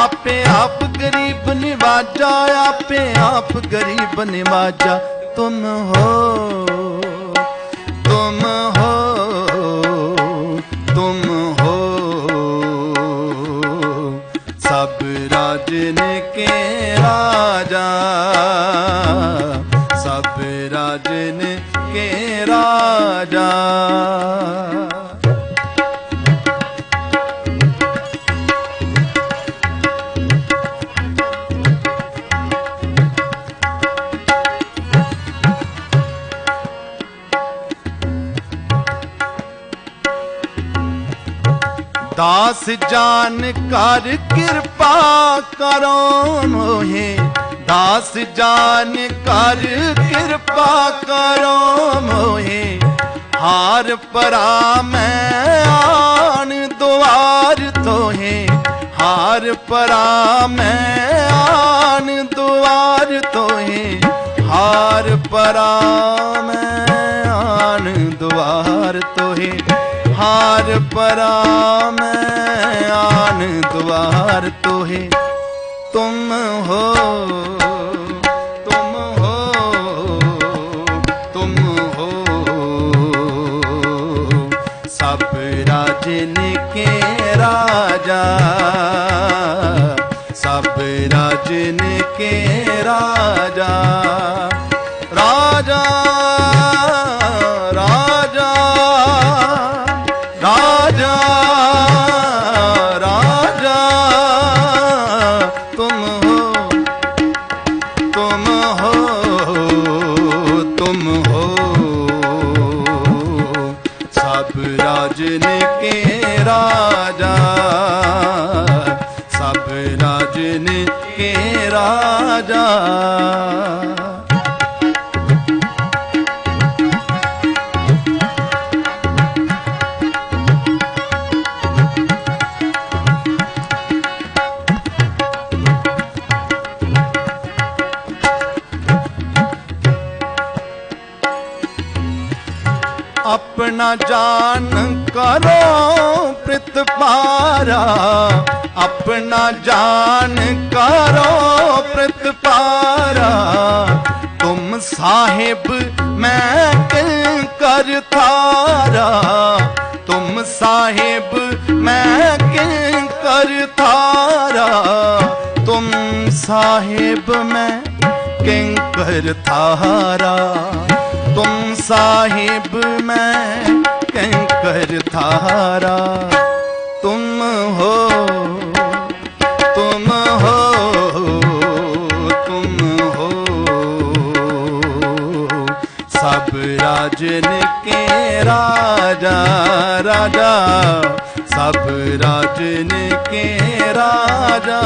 आपे आप गरीब निवाजा, आपे आप गरीब निवाजा। तुम हो, तुम हो, तुम हो, सब राजन के राजा, सब राजन के राजा। दास जान कर कृपा करो मोहे, दास जान कर कृपा करो मोहे। हार परा मैं आन द्वार तोहे, हार परा मैं आन द्वार तोहे। हार परा मैं आन द्वार तोहे, हार परा मैं आन द्वार तोहे। तुम हो, तुम हो, तुम हो, सब राजन के राजा, सब राजन के राजा। राजा राजा राजा राजा, तुम हो, तुम हो, तुम हो, सब राजन के राजा, सब राजन के राजा। अपना जान करो प्रतिपारा, अपना जान करो प्रतिपारा। तुम साहिब मैं किंकर थारा, तुम साहिब मैं किंकर थारा। तुम साहिब मैं किंकर थारा, तुम साहिब मैं किंकर थारा। तुम हो, तुम हो, तुम हो, सब राजन के राजा, राजा, सब राजन के राजा।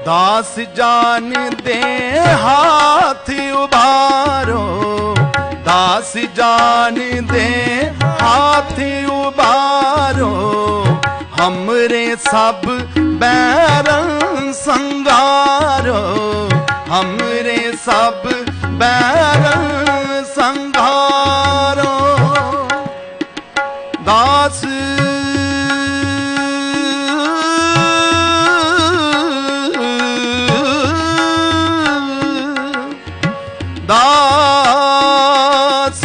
दास जान दे हाथ उबारो, दास जान दे हाथ उबारो। हमरे सब बैरन संगारो, हमरे सब बैरन संगारो। दास दास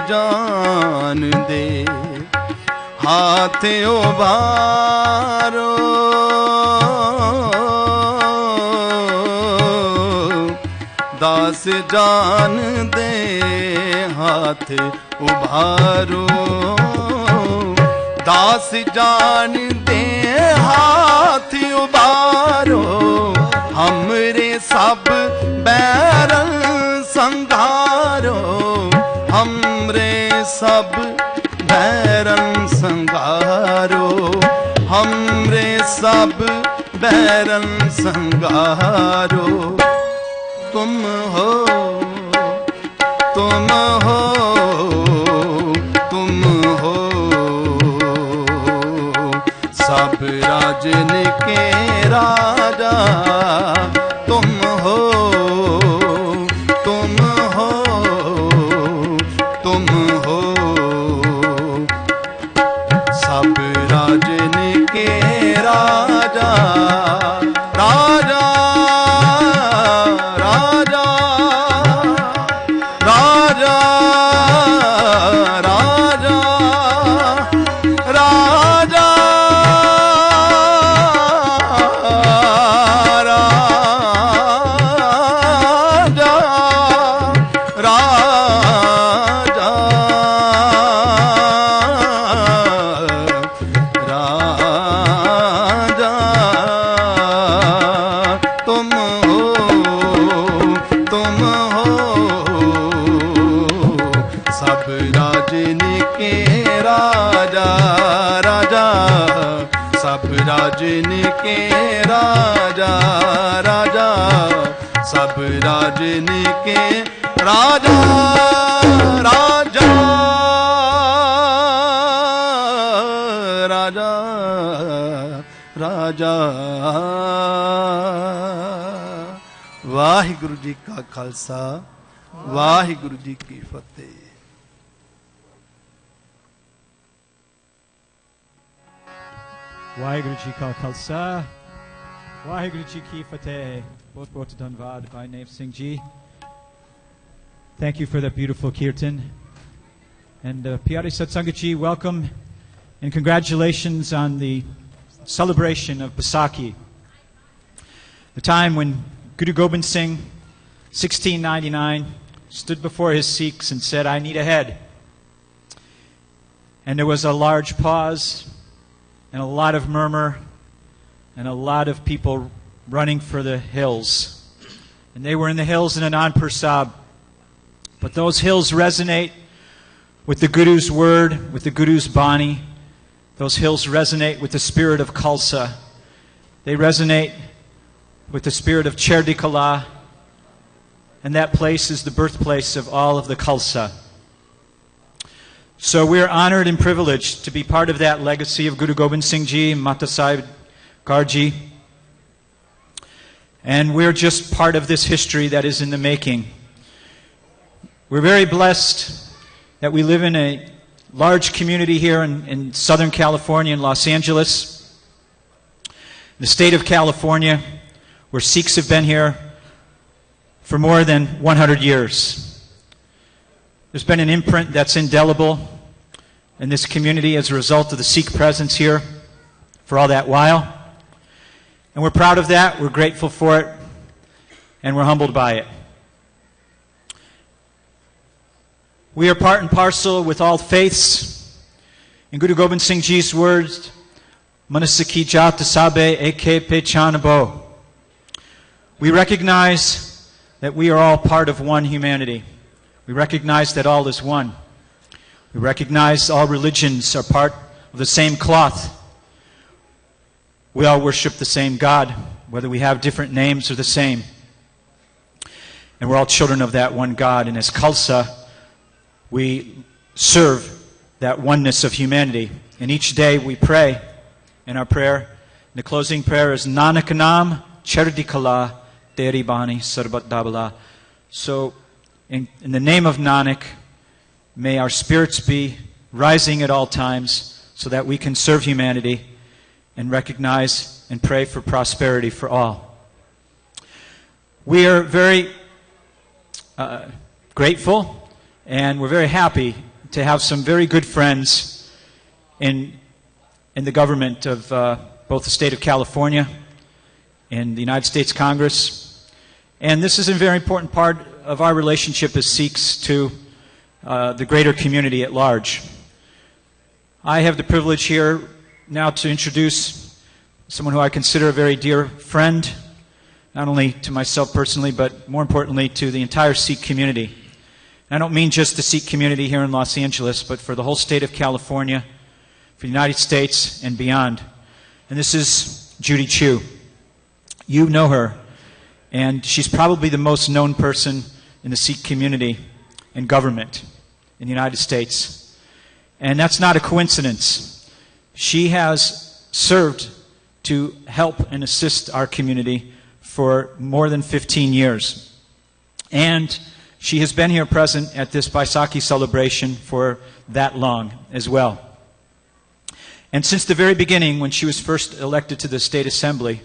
जान दे हाथ उबारो। दास जान दे हाथ उबारो, दास जान दे हाथ उबारो। हमरे सब बैरन संगारो, हमरे सब बैरन संगारो। हमरे सब बैरन संगारो। तुम हो, तुम हो, तुम हो। सब राजन के राजा तुम हो, तुम हो, तुम हो। सब राजन के राजा, राजा, राजा, राजा, राजा, राजा, राजन के राजा, राजा, सब राजन के राजा, राजा, राजा, राजा। वाहिगुरु जी का खालसा, वाहिगुरु जी की फतेह। Waheguru Ji Ka Khalsa, Waheguru Ji Ki Fateh. Both brought to Dhanvad by Naib Singh Ji. Thank you for that beautiful kirtan. And Pyari Satsangat Ji, welcome and congratulations on the celebration of Baisakhi. The time when Guru Gobind Singh, 1699, stood before his Sikhs and said, "I need a head." And there was a large pause and a lot of murmur, and a lot of people running for the hills. And they were in the hills in Anandpur Sahib. But those hills resonate with the Guru's word, with the Guru's Bani. Those hills resonate with the spirit of Khalsa. They resonate with the spirit of Chardi Kala. And that place is the birthplace of all of the Khalsa. So we're honored and privileged to be part of that legacy of Guru Gobind Singh Ji and Mata Sahib Garji. And we're just part of this history that is in the making. We're very blessed that we live in a large community here in Southern California, in Los Angeles, the state of California, where Sikhs have been here for more than 100 years. There's been an imprint that's indelible in this community as a result of the Sikh presence here for all that while. And we're proud of that, we're grateful for it, and we're humbled by it. We are part and parcel with all faiths. In Guru Gobind Singh Ji's words, Baisakhi jat sabe eke pehchanbo. We recognize that we are all part of one humanity. We recognize that all is one. We recognize all religions are part of the same cloth. We all worship the same God, whether we have different names or the same. And we're all children of that one God. And as Khalsa, we serve that oneness of humanity. And each day we pray in our prayer. The closing prayer is Nanak Naam Chardi Kala Teri Bani Sarbat Dabala. So in the name of Nanak, may our spirits be rising at all times so that we can serve humanity and recognize and pray for prosperity for all. We are very grateful and we're very happy to have some very good friends in the government of both the state of California and the United States Congress. And this is a very important part of our relationship as Sikhs to the greater community at large. I have the privilege here now to introduce someone who I consider a very dear friend, not only to myself personally, but more importantly to the entire Sikh community. And I don't mean just the Sikh community here in Los Angeles, but for the whole state of California, for the United States and beyond. And this is Judy Chu. You know her And she's probably the most known person in the Sikh community and government in the United States. And that's not a coincidence. She has served to help and assist our community for more than 15 years. And she has been here present at this Baisakhi celebration for that long as well. And since the very beginning, when she was first elected to the State Assembly,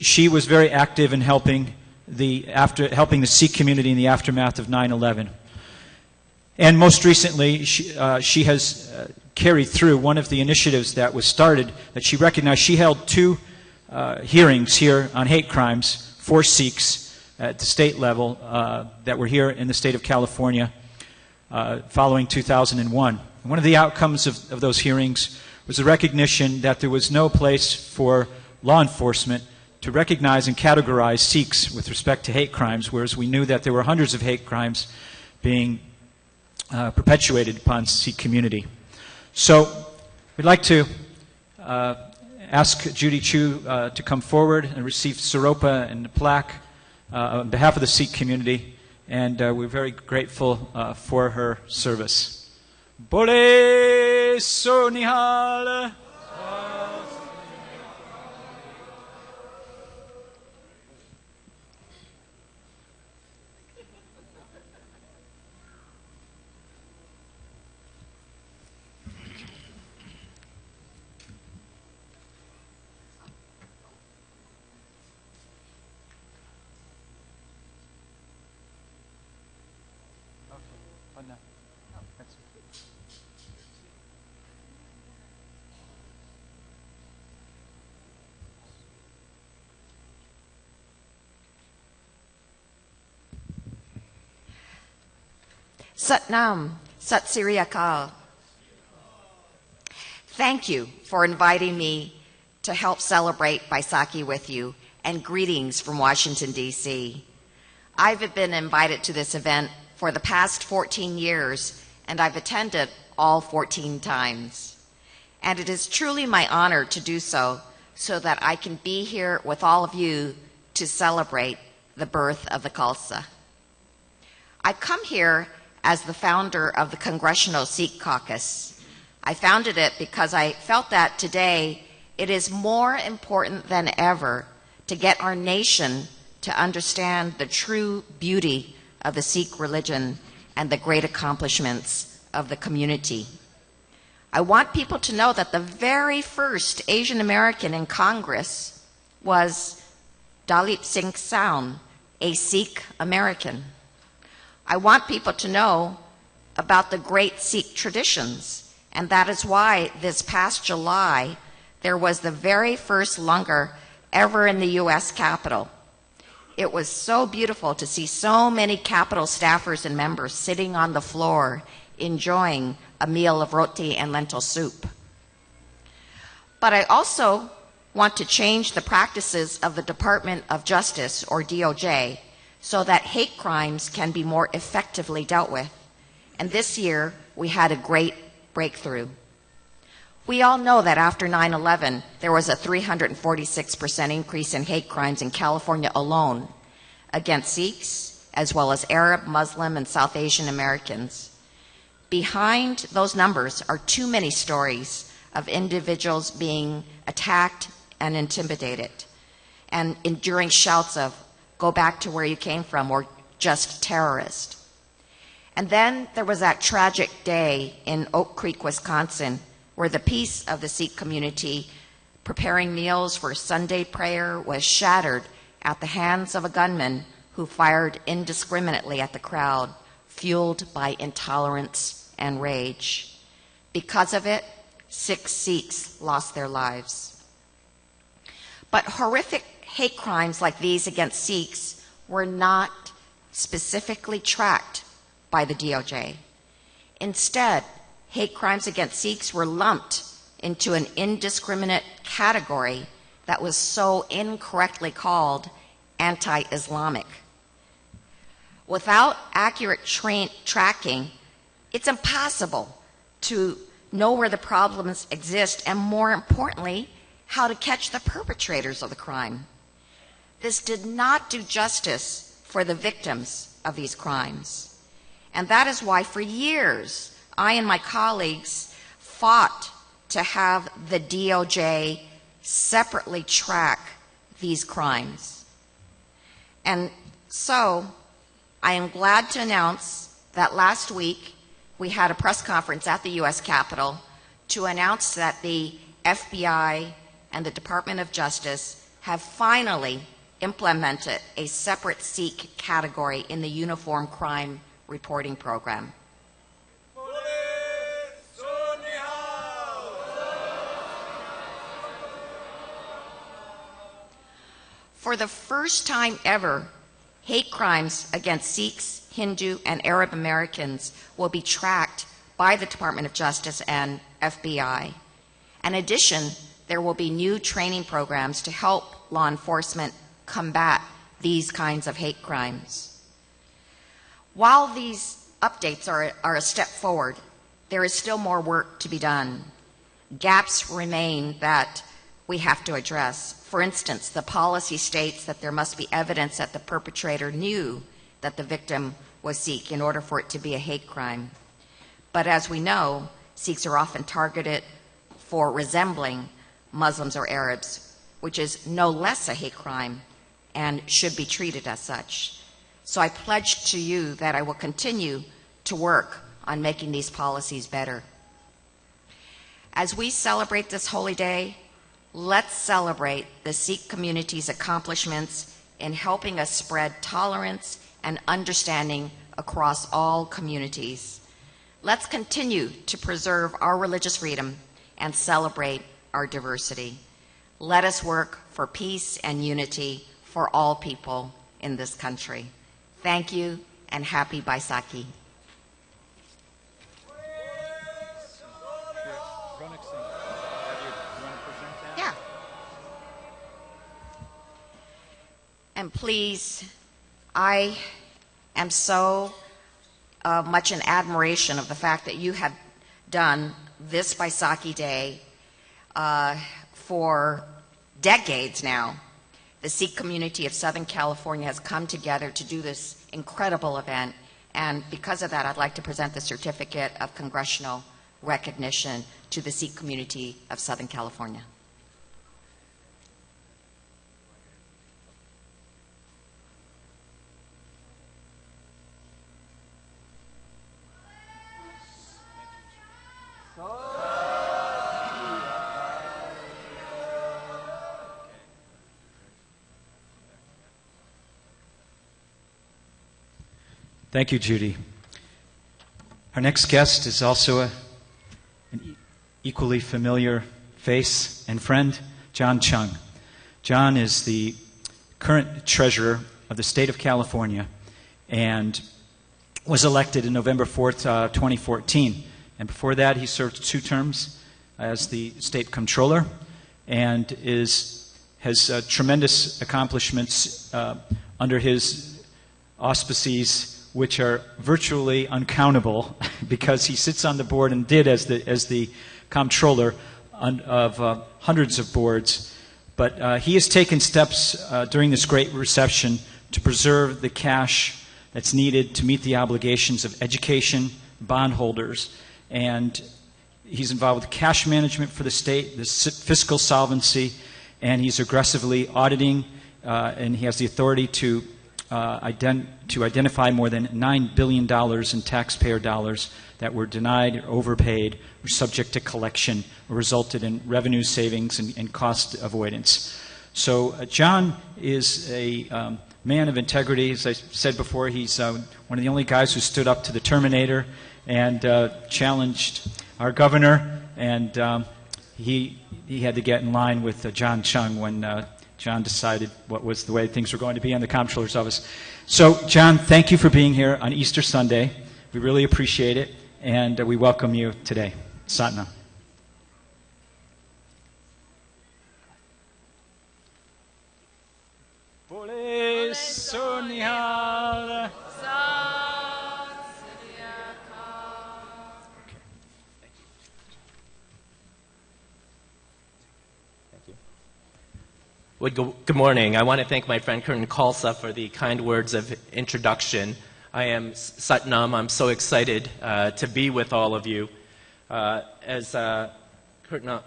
she was very active in helping the Sikh community in the aftermath of 9/11. And most recently, she has carried through one of the initiatives that was started that she recognized. She held two hearings here on hate crimes for Sikhs at the state level that were here in the state of California following 2001. And one of the outcomes of those hearings was the recognition that there was no place for law enforcement to recognize and categorize Sikhs with respect to hate crimes, whereas we knew that there were hundreds of hate crimes being perpetuated upon Sikh community. So we'd like to ask Judy Chu to come forward and receive Saropa and the plaque on behalf of the Sikh community, and we're very grateful for her service. Bole so nihal. Satnam, Sat Sri Akal. Thank you for inviting me to help celebrate Baisakhi with you, and greetings from Washington, D.C. I've been invited to this event for the past 14 years, and I've attended all 14 times. And it is truly my honor to do so that I can be here with all of you to celebrate the birth of the Khalsa. I come here as the founder of the Congressional Sikh Caucus. I founded it because I felt that today it is more important than ever to get our nation to understand the true beauty of the Sikh religion and the great accomplishments of the community. I want people to know that the very first Asian American in Congress was Dalit Singh Sound, a Sikh American. I want people to know about the great Sikh traditions, and that is why this past July there was the very first langar ever in the U.S. Capitol. It was so beautiful to see so many Capitol staffers and members sitting on the floor enjoying a meal of roti and lentil soup. But I also want to change the practices of the Department of Justice, or DOJ, so that hate crimes can be more effectively dealt with. And this year, we had a great breakthrough. We all know that after 9/11, there was a 346% increase in hate crimes in California alone against Sikhs, as well as Arab, Muslim, and South Asian Americans. Behind those numbers are too many stories of individuals being attacked and intimidated and enduring shouts of, "Go back to where you came from," or "just terrorist." And then there was that tragic day in Oak Creek, Wisconsin, where the peace of the Sikh community preparing meals for Sunday prayer was shattered at the hands of a gunman who fired indiscriminately at the crowd, fueled by intolerance and rage. Because of it, 6 Sikhs lost their lives. But horrific hate crimes like these against Sikhs were not specifically tracked by the DOJ. Instead, hate crimes against Sikhs were lumped into an indiscriminate category that was so incorrectly called anti-Islamic. Without accurate tracking, it's impossible to know where the problems exist, and more importantly, how to catch the perpetrators of the crime. This did not do justice for the victims of these crimes. And that is why for years I and my colleagues fought to have the DOJ separately track these crimes. And so I am glad to announce that last week we had a press conference at the U.S. Capitol to announce that the FBI and the Department of Justice have finally implemented a separate SEEK category in the Uniform Crime Reporting Program. For the first time ever, hate crimes against Sikhs, Hindu, and Arab Americans will be tracked by the Department of Justice and FBI. In addition, there will be new training programs to help law enforcement combat these kinds of hate crimes. While these updates are a step forward, there is still more work to be done. Gaps remain that we have to address. For instance, the policy states that there must be evidence that the perpetrator knew that the victim was Sikh in order for it to be a hate crime. But as we know, Sikhs are often targeted for resembling Muslims or Arabs, which is no less a hate crime and should be treated as such. So I pledge to you that I will continue to work on making these policies better. As we celebrate this holy day, let's celebrate the Sikh community's accomplishments in helping us spread tolerance and understanding across all communities. Let's continue to preserve our religious freedom and celebrate our diversity. Let us work for peace and unity for all people in this country. Thank you, and happy Baisakhi. Yeah. And please, I am so much in admiration of the fact that you have done this Baisakhi Day for decades now. The Sikh community of Southern California has come together to do this incredible event, and because of that, I'd like to present the Certificate of Congressional Recognition to the Sikh community of Southern California. Thank you, Judy. Our next guest is also an equally familiar face and friend, John Chung. John is the current treasurer of the state of California and was elected in November 4th, 2014. And before that, he served 2 terms as the state comptroller and has tremendous accomplishments under his auspices, which are virtually uncountable because he sits on the board and did as the comptroller of hundreds of boards. But he has taken steps during this great recession to preserve the cash that's needed to meet the obligations of education bondholders. And he's involved with cash management for the state, the fiscal solvency, and he's aggressively auditing, and he has the authority to identify more than $9 billion in taxpayer dollars that were denied or overpaid or subject to collection or resulted in revenue savings and cost avoidance. So John is a man of integrity. As I said before, he's one of the only guys who stood up to the Terminator and challenged our governor, and he had to get in line with John Chung when John decided what was the way things were going to be in the comptroller's office. So, John, thank you for being here on Easter Sunday. We really appreciate it, and we welcome you today. Satnam. Bole Sonihal. Well, good morning. I want to thank my friend Curtin Khalsa for the kind words of introduction. I am Satnam. I'm so excited to be with all of you. As Curtin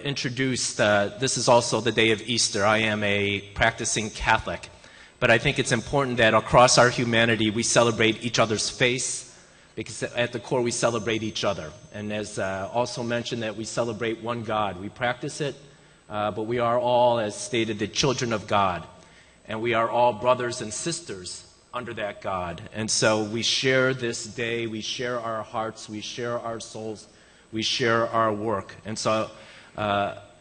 introduced, this is also the day of Easter. I am a practicing Catholic. But I think it's important that across our humanity we celebrate each other's faith, because at the core we celebrate each other. And as also mentioned, that we celebrate one God. We practice it, but we are all, as stated, the children of God. And we are all brothers and sisters under that God. And so we share this day, we share our hearts, we share our souls, we share our work. And so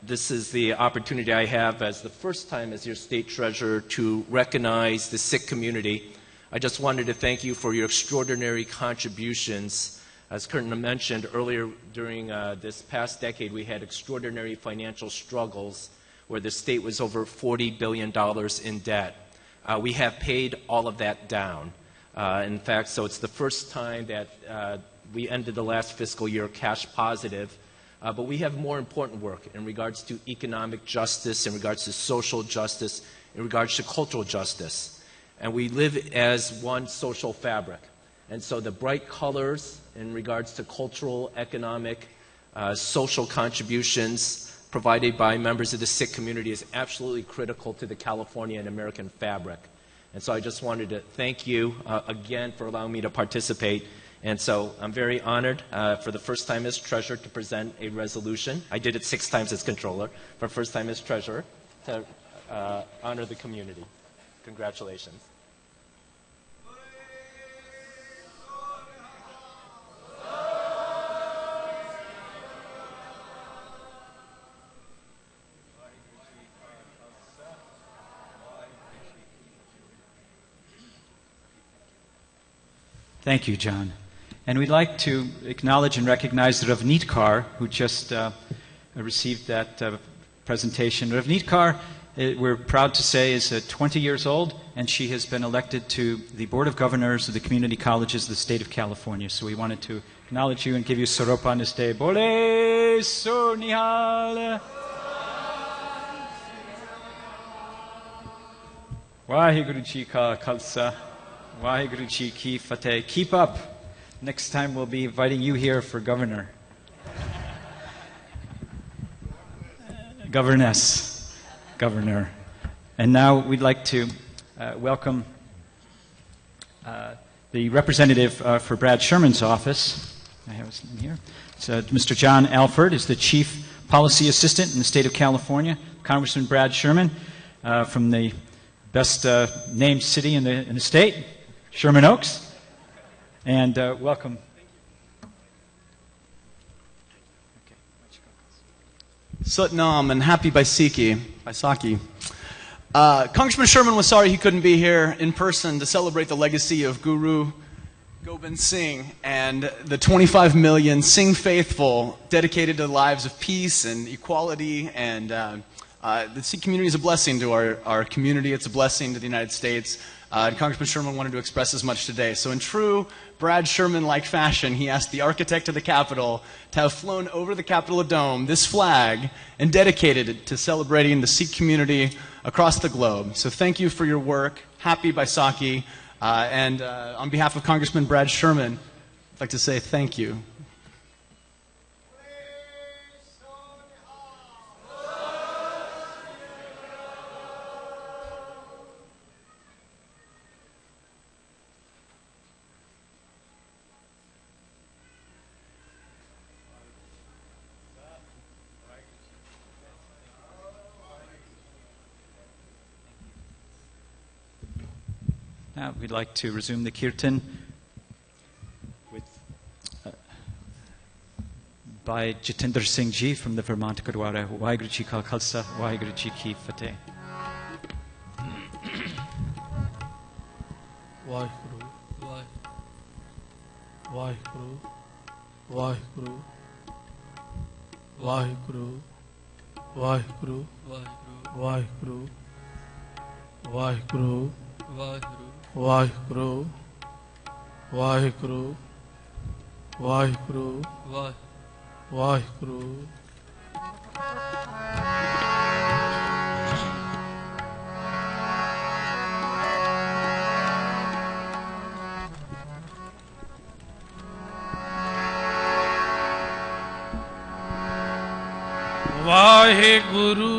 this is the opportunity I have as the first time as your state treasurer to recognize the Sikh community. I just wanted to thank you for your extraordinary contributions. As Curtin mentioned earlier, during this past decade, we had extraordinary financial struggles where the state was over $40 billion in debt. We have paid all of that down. In fact, so it's the first time that we ended the last fiscal year cash positive. But we have more important work in regards to economic justice, in regards to social justice, in regards to cultural justice. And we live as one social fabric. And so the bright colors in regards to cultural, economic, social contributions provided by members of the Sikh community is absolutely critical to the California and American fabric. And so I just wanted to thank you again for allowing me to participate. And so I'm very honored for the first time as treasurer to present a resolution. I did it 6 times as controller, for first time as treasurer to honor the community. Congratulations. Thank you, John. And we'd like to acknowledge and recognize Ravneet Kaur, who just received that presentation. Ravneet Kaur, we're proud to say, is 20 years old, and she has been elected to the Board of Governors of the Community Colleges of the State of California. So we wanted to acknowledge you and give you Saropa on this day. Bole So Nihal. Vaheguru Ji Ka Khalsa. Vaheguru Ji Ki Fateh. Keep up. Next time we'll be inviting you here for governor. Governor. And now we'd like to welcome the representative for Brad Sherman's office. I have his name here. It's, Mr. John Alford is the Chief Policy Assistant in the state of California. Congressman Brad Sherman from the best named city in the state, Sherman Oaks. And welcome. Satnam and happy Baisakhi. Congressman Sherman was sorry he couldn't be here in person to celebrate the legacy of Guru Gobind Singh and the 25 million Singh faithful dedicated to lives of peace and equality. And the Sikh community is a blessing to our community. It's a blessing to the United States. And Congressman Sherman wanted to express as much today. So in true Brad Sherman-like fashion, he asked the architect of the Capitol to have flown over the Capitol Dome this flag and dedicated it to celebrating the Sikh community across the globe. So thank you for your work. Happy Baisakhi. And on behalf of Congressman Brad Sherman, I'd like to say thank you. Now we'd like to resume the kirtan with by Jatinder Singh Ji from the Vermont Gurdwara. Vaheguru Ji Ka Khalsa, Vaheguru Ji Ki Fateh. Vaheguru, Vaheguru, Vaheguru, Vaheguru, Vaheguru, Vaheguru, Vaheguru, Vaheguru, Vaheguru, Vaheguru, Vaheguru. Waheguru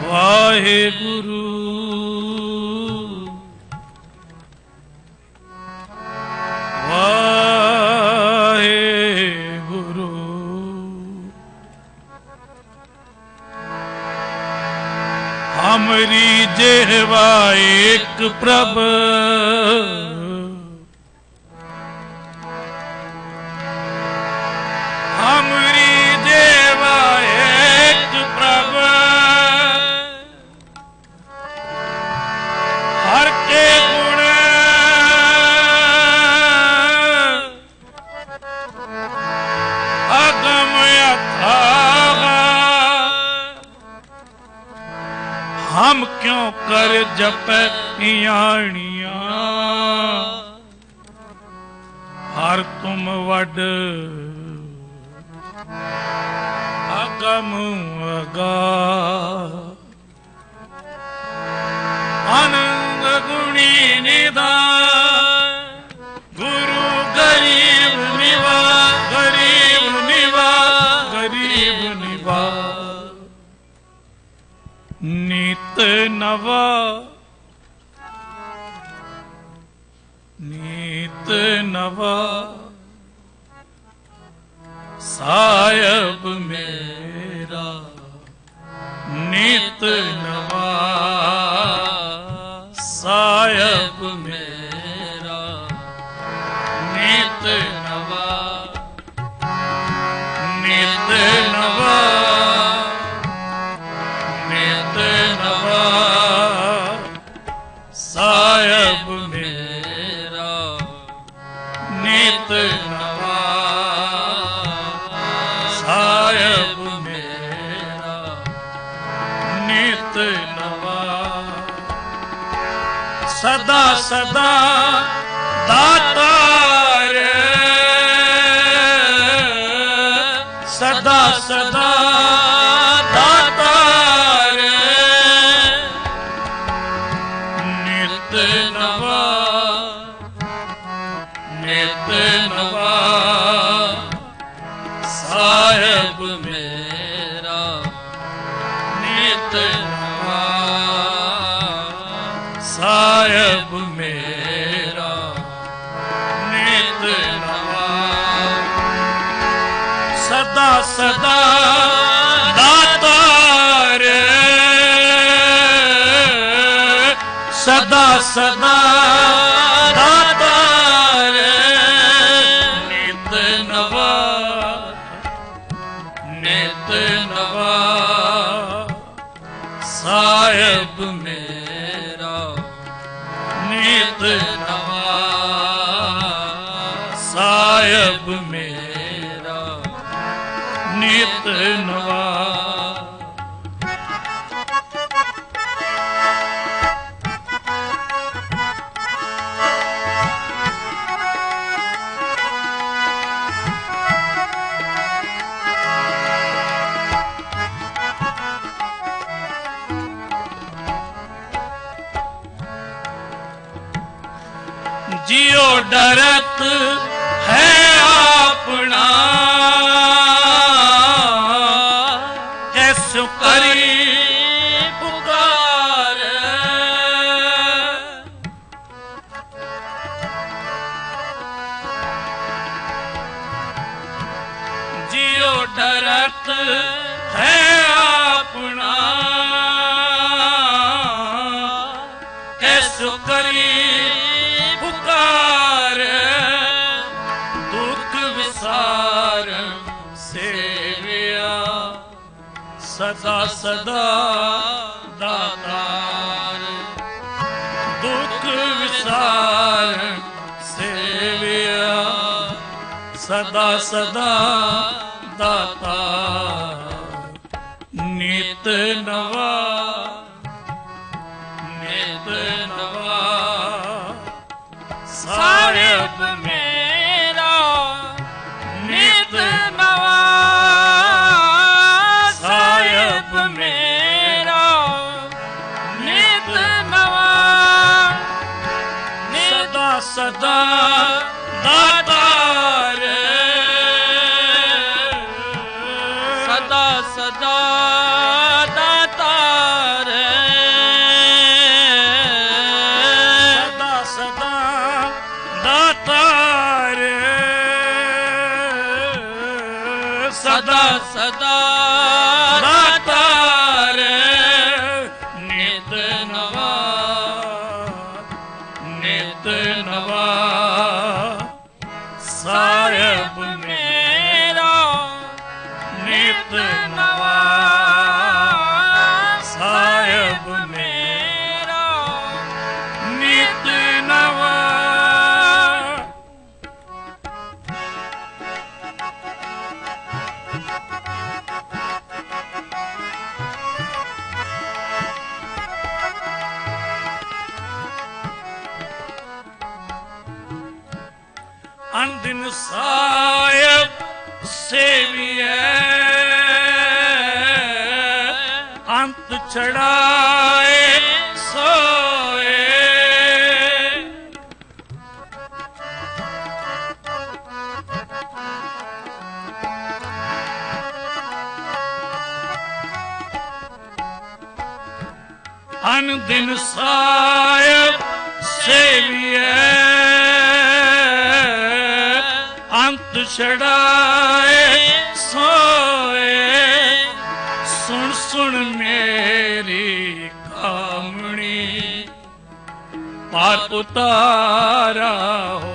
Waheguru Waheguru ਹਮਰੀ ਜਿਹਵਾ ਏਕ ਪ੍ਰਭ ਹਮਰੀ ਜਿਹਵਾ ਏਕ ਪ੍ਰਭ ਹਰ ਕੇ ਗੁਣ ਅਗਮ ਅਥਾਹ ਹਮ ਕਿਉਂ ਕਰ ਜਪੈ ਇਆਣੀਆਂ ਹਰ ਤੁਮ ਵੱਡ ਅਗਮ ਅਗਾ ਆਨੰਦ ਗੁਣੀ ਨਿਧਾਨ ਗੁਰੂ ਗਰੀਬ ਨਿਵਾ ਗਰੀਬ ਨਿਵਾ ਗਰੀਬ ਨਿਵਾ ਨੀਤ ਨਵਾ ਨੀਤ ਨਵਾ ਸਾਹਿਬ ਮੇਰਾ ਨੀਤ ਨਵਾ ਸਾਹਿਬ ਮੇਰਾ ਨੀਤ ਨਵਾ ਨੀਤ ਨਵਾ ਨੀਤ ਨਵਾ ਸਾਹਿਬ ਮੇਰਾ ਨੀਤ ਨਵਾ ਸਾਹਿਬ ਮੇਰਾ ਨੀਤ ਨਵਾ ਸਦਾ ਸਦਾ ਦਾਤਾਰ ਸਦਾ ਸਦਾ ਦਾਤਾਰ ਨਿਤ ਨਵਾ ਨਿਤ ਨਵਾ ਸਾਹਿਬ ਮੇਰਾ ਨਿਤ ਨਵਾ ਸਾਹਿਬ ਮੇਰਾ ਨਿਤ ਨਵਾ ਸਦਾ ਸਦਾ ਦਾਤਾਰ ਸਦਾ ਸਦਾ ਦਾਤਾਰ ਨਿਤ ਨਵਾ ਨਿਤ ਨਵਾ ਸਾਹਿਬ ਮੇਰਾ ਨਿਤ ਨਵਾ ਸਾਹਿਬ ਮੇਰਾ ਨਿਤ ਨਵਾ जियो डरत है अपना कैसो करी पुकार जियो डरत है अपना कैसो करी दुख विसार सेविया सदा सदा दातार दुख विसार सेविया सदा सदा दातार नित नवा नित नवा ਸਾਹਿਬ ਮੇਰਾ ਨਿਤ ਨਵਾ ਸਾਹਿਬ ਮੇਰਾ ਨਿਤ ਨਵਾ ਸਦਾ ਸਦਾ ਦਾਤਾ नित नवा नित नवा साहिब मेरा नित नवा साहिब मेरा नित नवा अंदिन साहिब सेविए अंत चढ़ाए सोए अंदिन साहिब सेविए अंत चढ़ाए सोए सुन सुन मेरी कामणी पार उतारा हो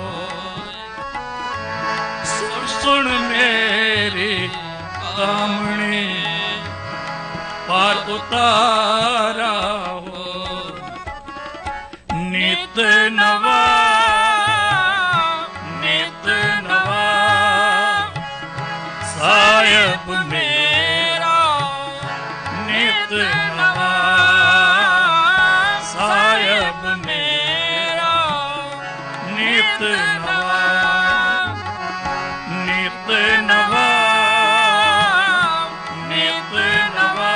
सुन सुन मेरी कामणी पार उतारा हो नित नवा साहिब मेरा नित नवा साहिब मेरा नित नवा नित नवा नित नवा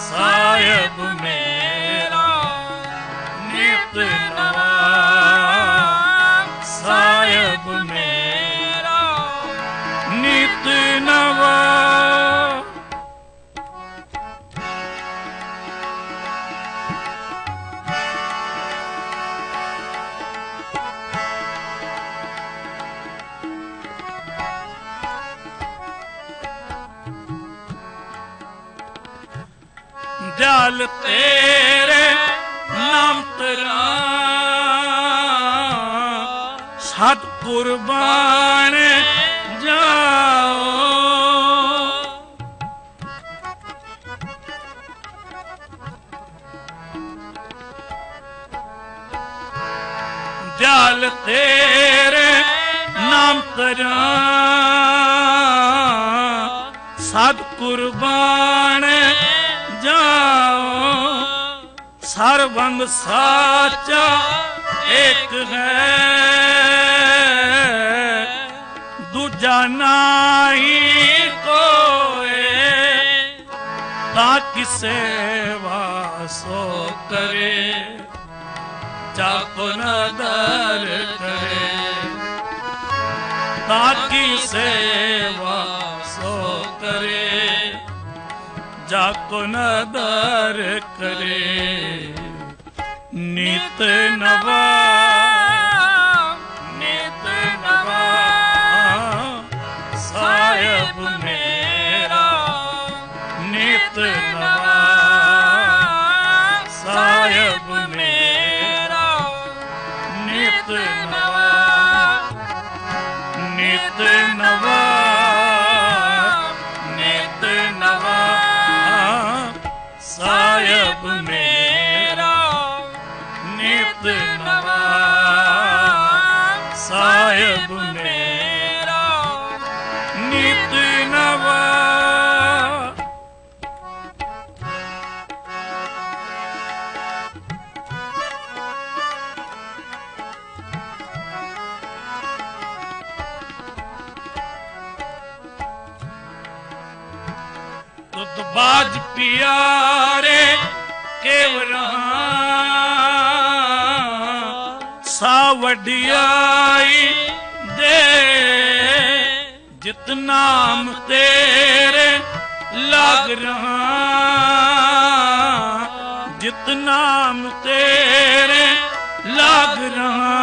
साहिब मेरा नित नवा साहिब मेरा नित नवा दयाल तेरे नाम तेरा सत कुर्बान जाओ दयाल तेरे नाम तेरा सत कुर्बान जाओ सर्वंग साचा एक है दूजा नाही कोई ताकि सेवा सो करे जाको नदर करे ताकि सेवा सो करे जाको नदर करे नित नवा नित नवा साहिब मेरा नित नवा साहिब मेरा नित नवा नित नवा नित नवा साहिब मेरा नित नवा साहिब मेरा नित नवा तुद बाज पियारे केवरा सा वडियाई दे जितनाम तेरे लाग रहा जितनाम तेरे लाग रहा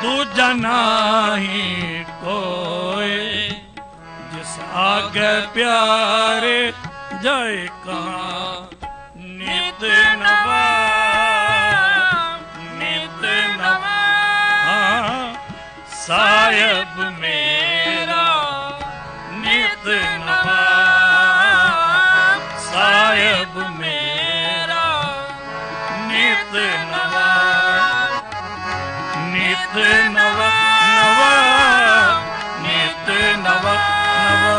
दूजा नाही कोई जिस आगे प्यारे जाए कहाँ नवा नवा नित नवा नवा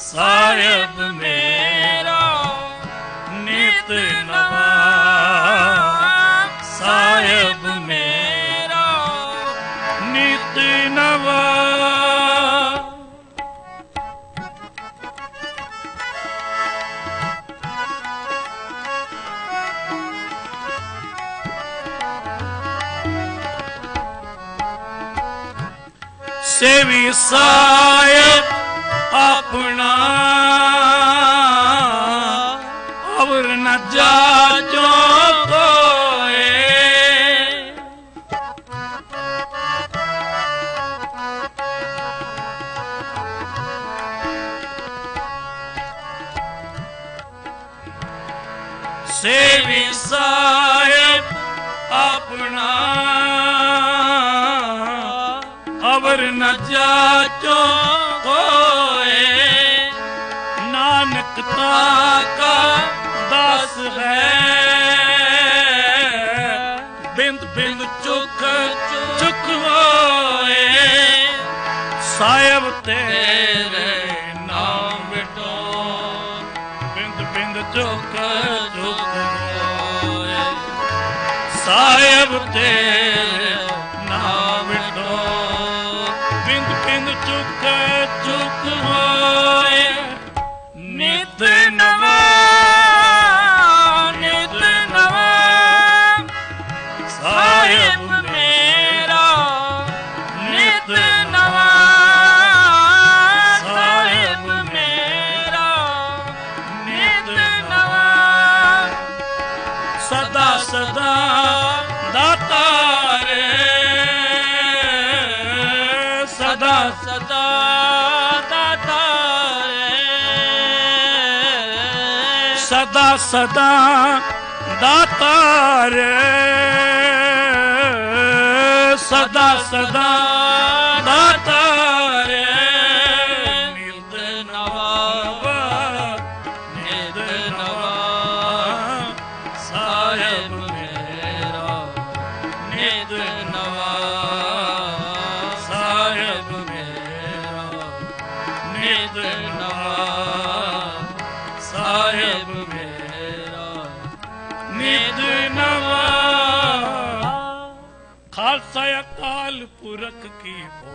साहिब मेरा नित नवा साहिब मेरा नित नवा सेवी साहिब अपना और न जाचो कोए सेवी साहिब अपना अवर न जाचो कोए नानक का दास है बिंद बिंद चुक चुक होए साहिब तेरे नाम बिटो बिंद बिंद चुक चुक होए साहिब तेरे नाम बिटो चुक चुक होए नित नवा नित नवा साहिब मेरा नित नवा साहिब मेरा नित नवा सदा सदा दाता रे सदा सदा दाता रे सदा सदा दाता रे सदा सदा दाता रे नित नवा नित नवा साहिब मेरा नित नवा साहिब मेरा नित नवा साहिब मेरा नित नवा खालसा अकाल पुरख की हो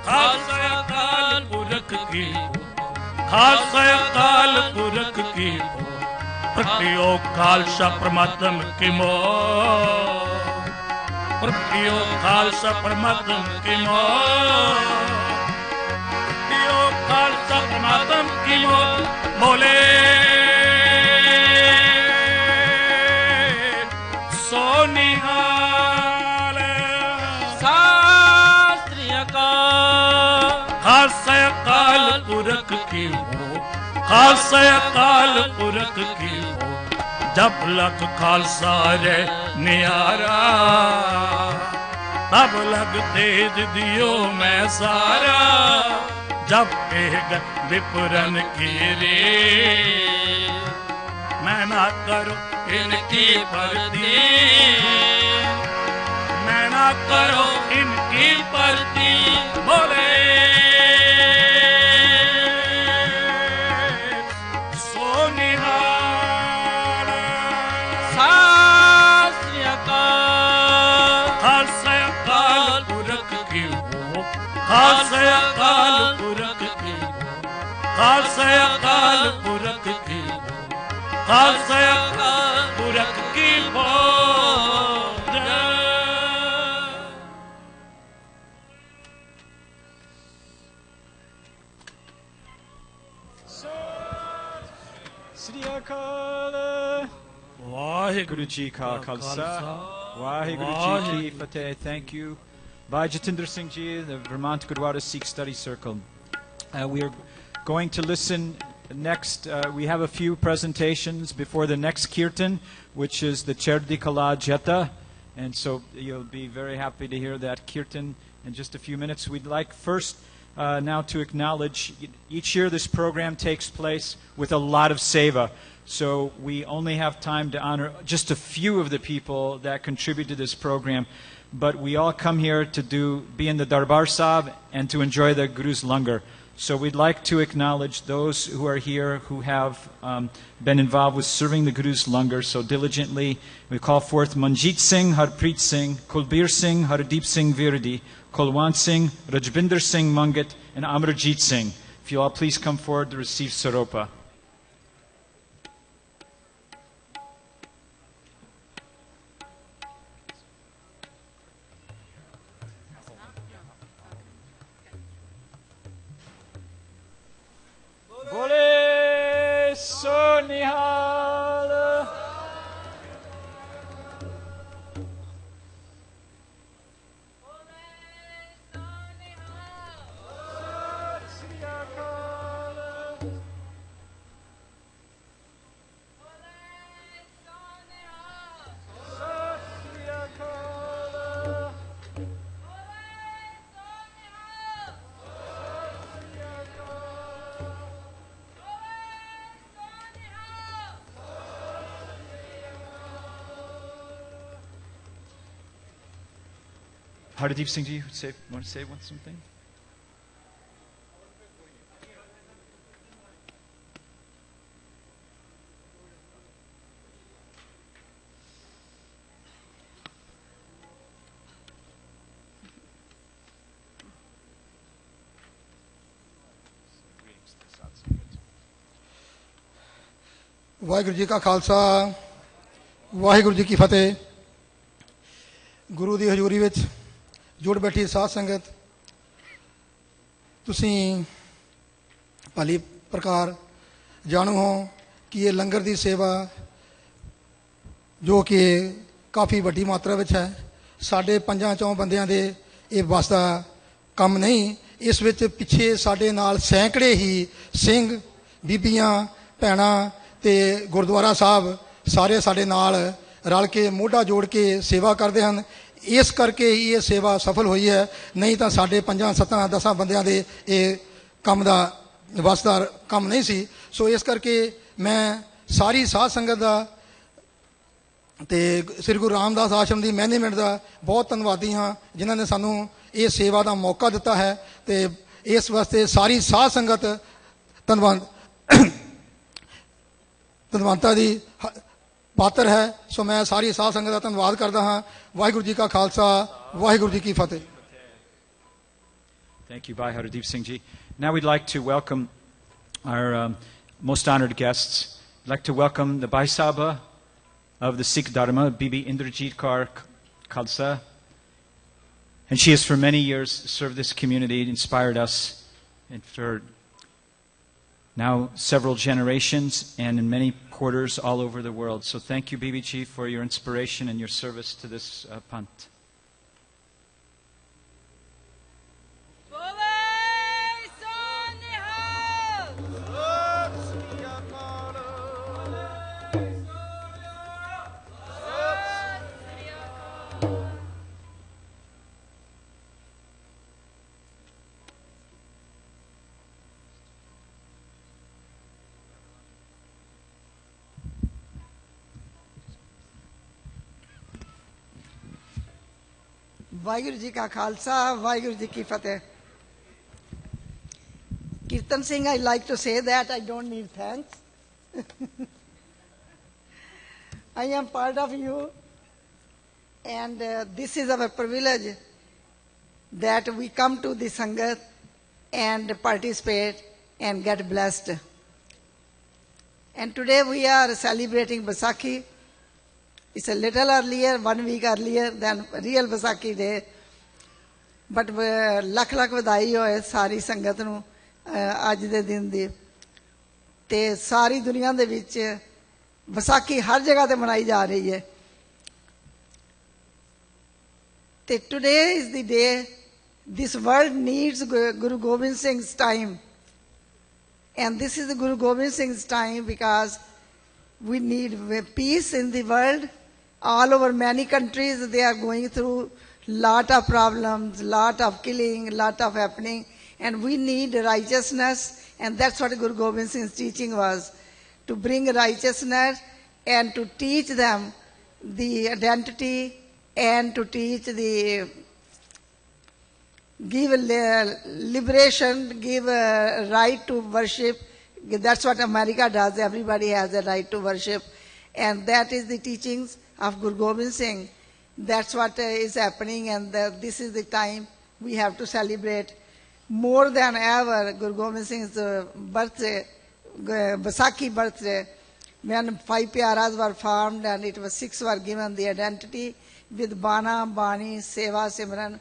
खालसा अकाल पुरख की हो खालसा अकाल पुरख की हो प्रतियो खालसा परमात्म की मो प्रतियो खालसा परमात्म की मो प्रतियो खालसा परमात्म की मो बोले सोनिहाल शास्त्रीय का खालसा अकाल पुरख की हो खालसा अकाल पुरख की हो जब लग खालसा रे नियारा तब लग तेज दियो मैं सारा जब एक विपुरन की रे मैं ना करो इनकी भर्ती मैं ना करो इनकी भर्ती बोले खालसा अकाल पुरख की खालसा अकाल पुरख की खालसा अकाल पुरख की Sri Akal Waheguru Ji Ka Khalsa Waheguru Ji Ki Fateh. Thank you. Bhai Jatinder Singh Ji, the Vermont Gurdwara Sikh Study Circle. We are going to listen next. We have a few presentations before the next Kirtan, which is the Chardi Kala Jeta. And so you'll be very happy to hear that Kirtan in just a few minutes. We'd like first now to acknowledge each year this program takes place with a lot of seva. So we only have time to honor just a few of the people that contribute to this program. but we all come here to be in the Darbar Sahib and to enjoy the Guru's langar. So we'd like to acknowledge those who are here who have been involved with serving the Guru's langar so diligently. We call forth Manjit Singh, Harpreet Singh, Kulbir Singh, Hardeep Singh Virdi, Kulwant Singh, Rajbinder Singh Mangat, and Amarjit Singh. If you all please come forward to receive Saropa. Bole so nihal. Hardeep Singh, do you want to say something? Waheguru ji ਕਾ ਖਾਲਸਾ ਵਾਹਿਗੁਰੂ ਜੀ ਕੀ ਫਤਿਹ। ਗੁਰੂ ਦੀ ਹਜ਼ੂਰੀ ਵਿੱਚ ਜੁੜ ਬੈਠੀ ਸਾਧ ਸੰਗਤ, ਤੁਸੀਂ ਭਲੀ ਪ੍ਰਕਾਰ ਜਾਣੂ ਹੋ ਕਿ ਇਹ ਲੰਗਰ ਦੀ ਸੇਵਾ ਜੋ ਕਿ ਕਾਫੀ ਵੱਡੀ ਮਾਤਰਾ ਵਿੱਚ ਹੈ, ਸਾਡੇ 5-4 ਬੰਦਿਆਂ ਦੇ ਇਹ ਵੱਸ ਦਾ ਕੰਮ ਨਹੀਂ। ਇਸ ਵਿੱਚ ਪਿੱਛੇ ਸਾਡੇ ਨਾਲ ਸੈਂਕੜੇ ਹੀ ਸਿੰਘ, ਬੀਬੀਆਂ, ਭੈਣਾਂ ਤੇ ਗੁਰਦੁਆਰਾ ਸਾਹਿਬ ਸਾਰੇ ਸਾਡੇ ਨਾਲ ਰਲ ਕੇ ਮੋਢਾ ਜੋੜ ਕੇ ਸੇਵਾ ਕਰਦੇ ਹਨ। ਇਸ ਕਰਕੇ ਹੀ ਇਹ ਸੇਵਾ ਸਫਲ ਹੋਈ ਹੈ, ਨਹੀਂ ਤਾਂ ਸਾਡੇ 5-7-10 ਬੰਦਿਆਂ ਦੇ ਇਹ ਕੰਮ ਦਾ ਵੱਸ ਦਾ ਕੰਮ ਨਹੀਂ ਸੀ। ਸੋ ਇਸ ਕਰਕੇ ਮੈਂ ਸਾਰੀ ਸਾਧ ਸੰਗਤ ਦਾ ਤੇ ਸ੍ਰੀ ਗੁਰੂ ਰਾਮਦਾਸ ਆਸ਼ਰਮ ਦੀ ਮੈਨੇਜਮੈਂਟ ਦਾ ਬਹੁਤ ਧੰਨਵਾਦੀ ਹਾਂ, ਜਿਨ੍ਹਾਂ ਨੇ ਸਾਨੂੰ ਇਹ ਸੇਵਾ ਦਾ ਮੌਕਾ ਦਿੱਤਾ ਹੈ ਤੇ ਇਸ ਵਾਸਤੇ ਸਾਰੀ ਸਾਧ ਸੰਗਤ ਧੰਨਵਾਦਾਂ ਦੀ ਪਾਤਰ ਹੈ। ਸੋ ਮੈਂ ਸਾਰੀ ਸਾਧ ਸੰਗਤ ਦਾ ਧੰਨਵਾਦ ਕਰਦਾ ਹਾਂ। ਵਾਹਿਗੁਰੂ ਜੀ ਕਾ ਖਾਲਸਾ ਵਾਹਿਗੁਰੂ ਜੀ ਕੀ ਫਤਿਹ। Thank you, Bhai Hardeep Singh Ji. Now we'd like to welcome our most honored guests. I'd like to welcome the Baisakhi of the Sikh Dharma, Bibi Indrajit Kaur Khalsa. And she has for many years served this community, inspired us, and for now several generations and in many quarters all over the world. So thank you, Bibi Ji, for your inspiration and your service to this Panth. Waheguru ji ਕਾ ਖਾਲਸਾ ਵਾਹਿਗੁਰੂ ਜੀ ਕੀ ਫਤਿਹ। Kirtan Singh, I like to say that I don't need thanks. I am part of you, and this is our privilege that we come to the Sangat and participate and get blessed. And today we are celebrating Baisakhi. It's a little earlier, 1 week earlier than real Baisakhi Day. But lakh lakh ਵਧਾਈ ਹੋਏ ਸਾਰੀ ਸੰਗਤ ਨੂੰ ਅੱਜ ਦੇ ਦਿਨ ਦੀ। ਤੇ ਸਾਰੀ ਦੁਨੀਆ ਦੇ ਵਿੱਚ ਵਿਸਾਖੀ ਹਰ ਜਗ੍ਹਾ ਤੇ ਮਨਾਈ ਜਾ ਰਹੀ ਹੈ। ਤੇ today is the day this world needs Guru Gobind Singh's time. And this is the Guru Gobind Singh's time because we need peace in the world. All over many countries, they are going through lot of problems, lot of killing, lot of happening, and we need righteousness, and that's what Guru Gobind Singh's teaching was, to bring righteousness and to teach them the identity and to teach the give liberation, give a right to worship. That's what America does. Everybody has a right to worship. And that is the teachings of Guru Gobind Singh. That's what is happening, and this is the time we have to celebrate more than ever Guru Gobind Singh's birthday, Baisakhi birthday, when 5 Pyaras were formed and it was 6 were given the identity with Bana, Bani, Seva, Simran.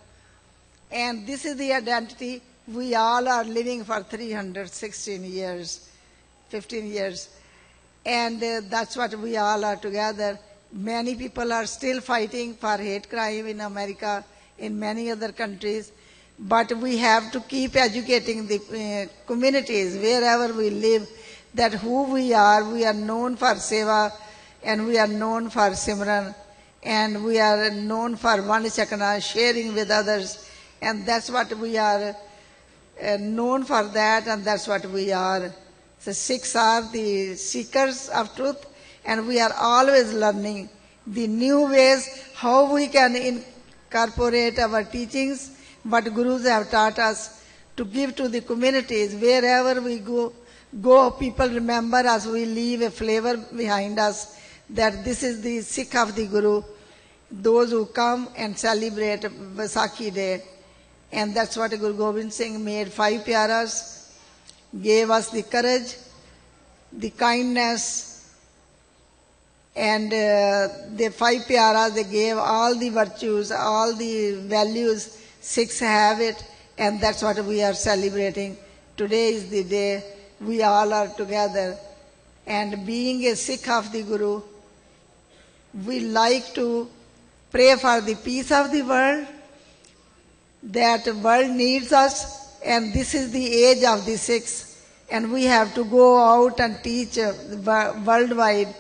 And this is the identity we all are living for 316 years, 15 years. And that's what we all are together. Many people are still fighting for hate crime in America, in many other countries. But we have to keep educating the communities wherever we live that who we are known for Seva, and we are known for Simran, and we are known for Vanchakna, sharing with others. And that's what we are known for that, and that's what we are. The Sikhs are the seekers of truth, and we are always learning the new ways, how we can incorporate our teachings, what Gurus have taught us, to give to the communities. Wherever we go, people remember us, we leave a flavor behind us that this is the Sikh of the Guru, those who come and celebrate Baisakhi Day. And that's what Guru Gobind Singh made 5 Pyaras, gave us the courage, the kindness, and the 5 Pyaras, they gave all the virtues, all the values. Sikhs have it, and that's what we are celebrating. Today is the day we all are together. And being a Sikh of the Guru, we like to pray for the peace of the world, that the world needs us, and this is the age of the Sikhs, and we have to go out and teach worldwide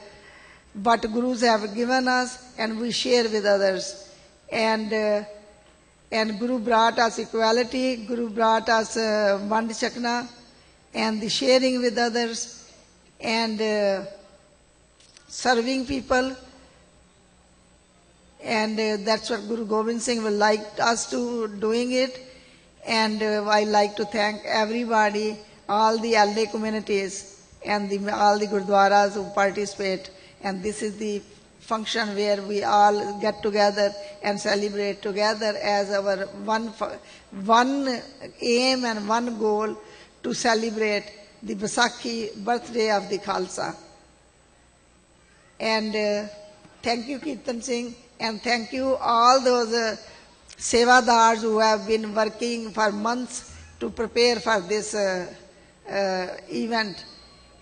what Gurus have given us, and we share with others. And Guru brought us equality, Guru brought us Vanchakna, and the sharing with others, and serving people. And that's what Guru Gobind Singh would like us to doing it. And I like to thank everybody, all the LA communities and all the Gurdwaras who participate. And this is the function where we all get together and celebrate together as our one aim and one goal to celebrate the Baisakhi birthday of the Khalsa. And thank you, Kirtan Singh. And thank you all those sevadars who have been working for months to prepare for this event.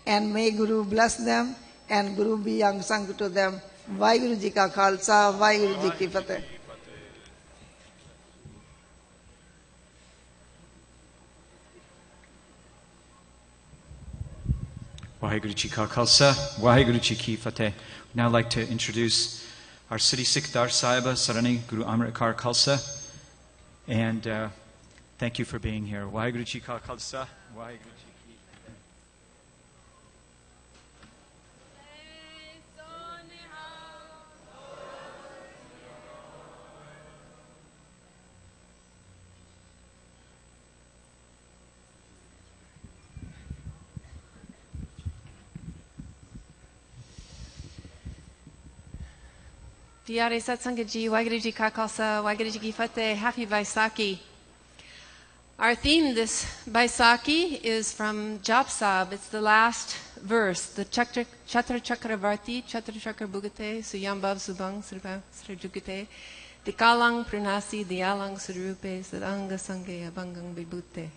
And may Guru bless them and Guru be angsang to them. Vaheguru Ji Ka Khalsa, Vaheguru Ji Ki Fateh. Vaheguru Ji Ka Khalsa, Vaheguru Ji Ki Fateh. We'd now like to introduce our City Sikhdar Sahiba, Sarani Guru Amritkar Khalsa. And thank you for being here. Vaheguru Ji Ka Khalsa, Vaheguru Ji Ki Fateh. Pyare Satsangat Ji, Vaheguru Ji Ka Khalsa, Vaheguru Ji Ki Fateh, Happy Baisakhi. Our theme this Baisakhi is from Jap Sahib. It's the last verse. The Chatra Chakravarti, Chatra Chakra Bhugate, Suyambhav Subhang Srajugate, the Kalang Pranasi, the Alang Surupe, Sadanga Sange Abhangang Vibhute.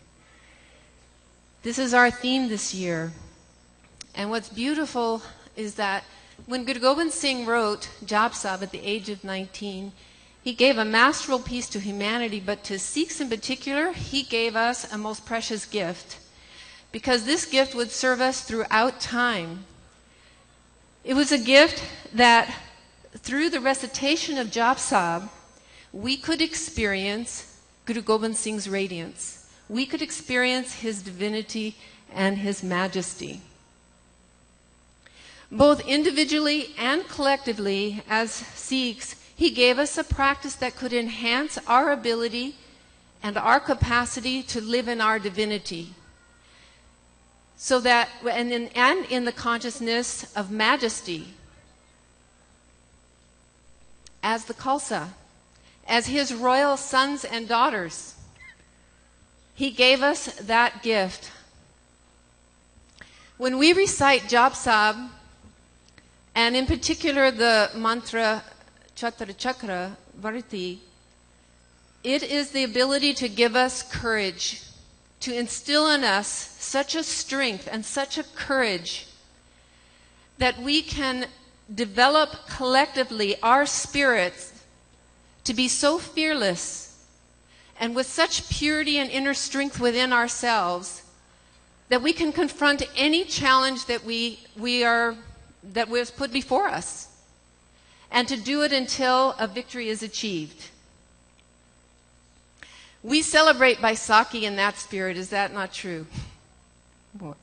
This is our theme this year. And what's beautiful is that when Guru Gobind Singh wrote Jap Sahib at the age of 19, he gave a masterful piece to humanity, but to Sikhs in particular, he gave us a most precious gift, because this gift would serve us throughout time. It was a gift that, through the recitation of Jap Sahib, we could experience Guru Gobind Singh's radiance. We could experience his divinity and his majesty. Both individually and collectively, as Sikhs, He gave us a practice that could enhance our ability and our capacity to live in our divinity. So that, and in the consciousness of majesty, as the Khalsa, as his royal sons and daughters. He gave us that gift. When we recite Jap Sab, and in particular the mantra Chatra Chakra Varti, it is the ability to give us courage, to instill in us such a strength and such a courage that we can develop collectively our spirits to be so fearless and with such purity and inner strength within ourselves that we can confront any challenge that that was put before us, and to do it until a victory is achieved. We celebrate Baisakhi in that spirit. Is that not true? What?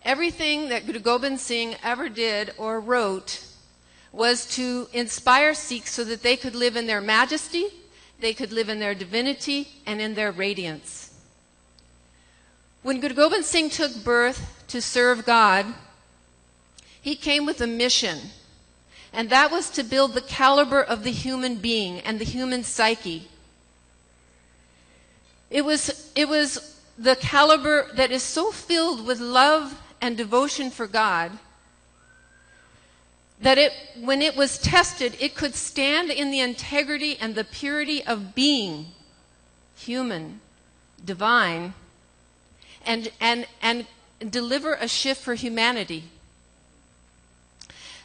Everything that Guru Gobind Singh ever did or wrote was to inspire Sikhs so that they could live in their majesty, they could live in their divinity, and in their radiance. When Guru Gobind Singh took birth to serve God, he came with a mission, and that was to build the caliber of the human being and the human psyche. It was the caliber that is so filled with love and devotion for God that when it was tested, it could stand in the integrity and the purity of being human, divine, and deliver a shift for humanity.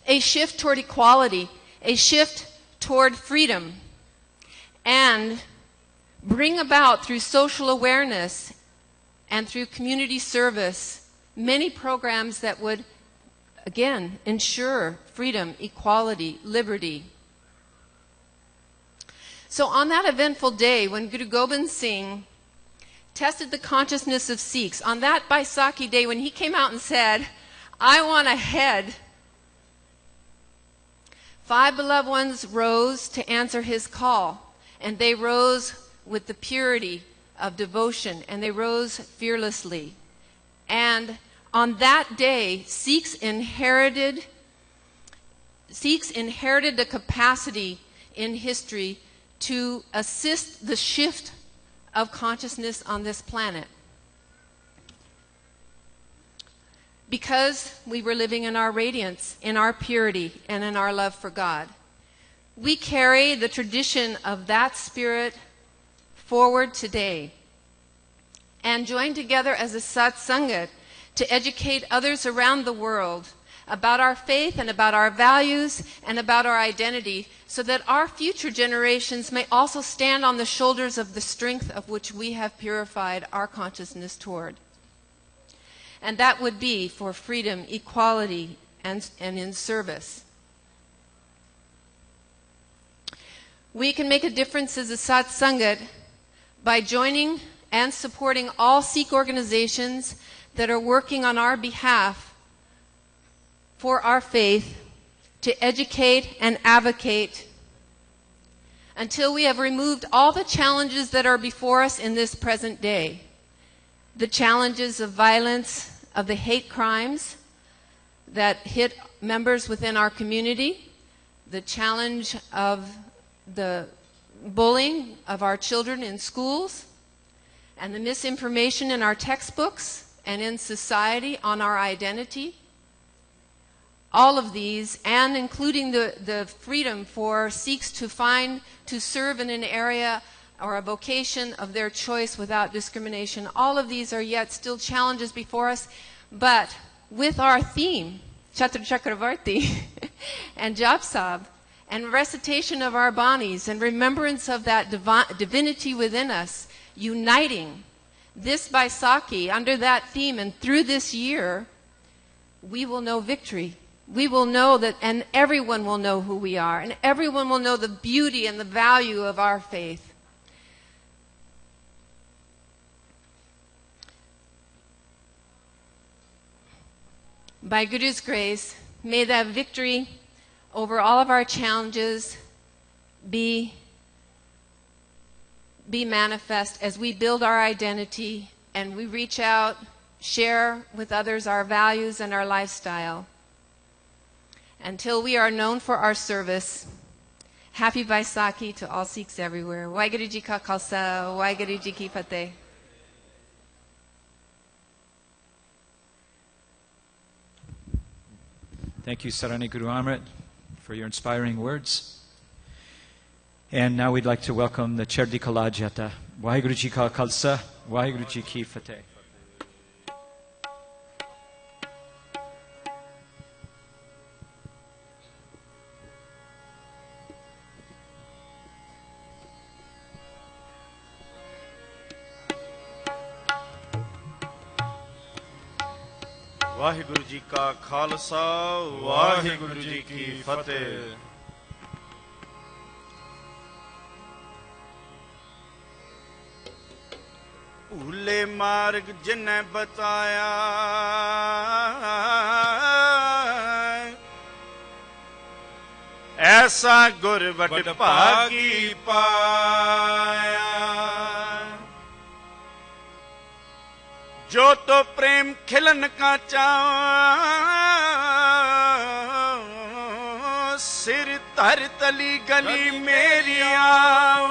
A shift toward equality, a shift toward freedom, and bring about through social awareness and through community service many programs that would, again, ensure freedom, equality, liberty. So on that eventful day when Guru Gobind Singh tested the consciousness of Sikhs, on that Baisakhi day when he came out and said, "I want a head," 5 beloved ones rose to answer his call, and they rose with the purity of devotion, and they rose fearlessly. And on that day, Sikhs inherited the capacity in history to assist the shift of consciousness on this planet. Because we were living in our radiance, in our purity, and in our love for God. We carry the tradition of that spirit forward today and join together as a satsangat to educate others around the world about our faith and about our values and about our identity, so that our future generations may also stand on the shoulders of the strength of which we have purified our consciousness toward. And that would be for freedom, equality, and in service. We can make a difference as a satsangat by joining and supporting all Sikh organizations that are working on our behalf for our faith, to educate and advocate until we have removed all the challenges that are before us in this present day. The challenges of violence, of the hate crimes that hit members within our community, the challenge of the bullying of our children in schools, and the misinformation in our textbooks and in society on our identity. All of these, and including the freedom for Sikhs to serve in an area or a vocation of their choice without discrimination. All of these are yet still challenges before us, but with our theme, Chatra Chakravarti, and Jap Sab, and recitation of our banis, and remembrance of that divinity within us, uniting this Baisakhi under that theme, and through this year, we will know victory. We will know that, and everyone will know who we are, and everyone will know the beauty and the value of our faith. By Guru's grace, may that victory over all of our challenges be manifest as we build our identity and we reach out, share with others our values and our lifestyle. Until we are known for our service, happy Baisakhi to all Sikhs everywhere. Waheguru Ji Ka Khalsa, Waheguru Ji Ki Fateh. Thank you, Sarani Guru Amrit, for your inspiring words. And now we'd like to welcome the Chardi Kalajata. Waheguru Ji Ka Khalsa, Waheguru Ji Ki Fateh. Waheguru ji ਕਾ ਖਾਲਸਾ ਵਾਹਿਗੁਰੂ ਜੀ ਕੀ ਫਤਿਹ। ਭੂਲੇ ਮਾਰਗ ਜਿਨੈ ਬਤਾਇਆ ਐਸਾ ਗੁਰ ਵਡ ਭਾਗੀ ਪਾਇਆ। जो तो प्रेम खिलन का चाओ सिर धर तली गली मेरी आओ।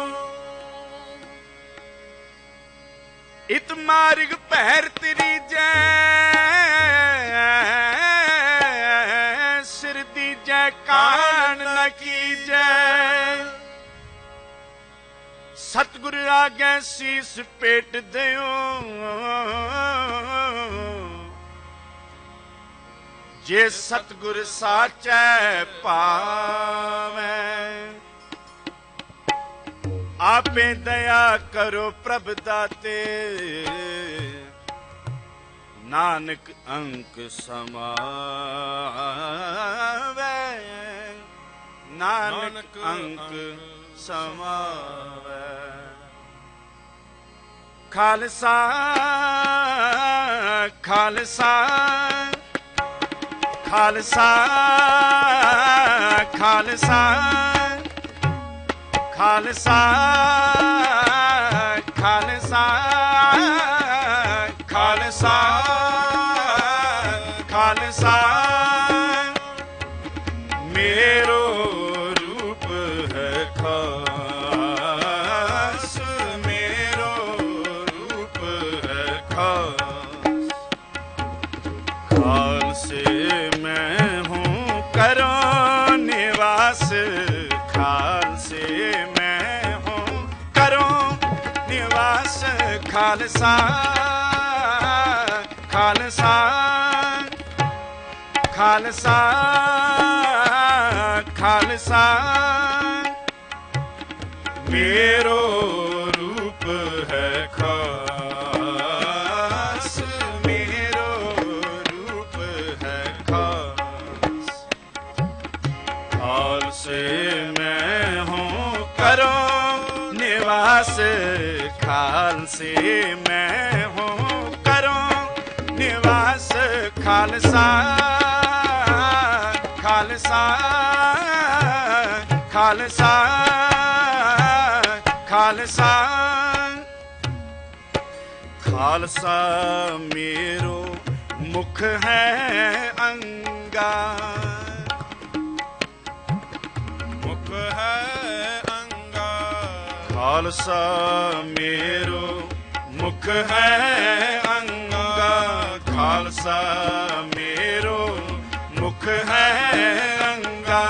इत मार्ग पैर तेरी जै सिर दी जै कान न की जै। सतगुरु आगे सीस पेट दियो जे सतगुर साचै पावै। आपे दया करो प्रभ दाते नानक अंक समावै। नानक अंक समावै। खालसा खालसा खालसा खालसा खालसा खालसा खालसा खालसा मेरो रूप है खास। मेरो रूप है खास। खालसे मैं हूँ करो निवास। खालसे मैं हूँ करो निवास। खालसा खालसा खालसा खालसा मेरो रूप है खास। मेरो रूप है खास। खालसे मैं हूँ करो निवास। खालसे मैं हूँ करो निवास। खालसा खालसा खालसा खालसा खालसा मेरो मुख है अंगा। मुख है अंगा। खालसा मेरो मुख है अंगा। खालसा मेरो मुख है अंगा।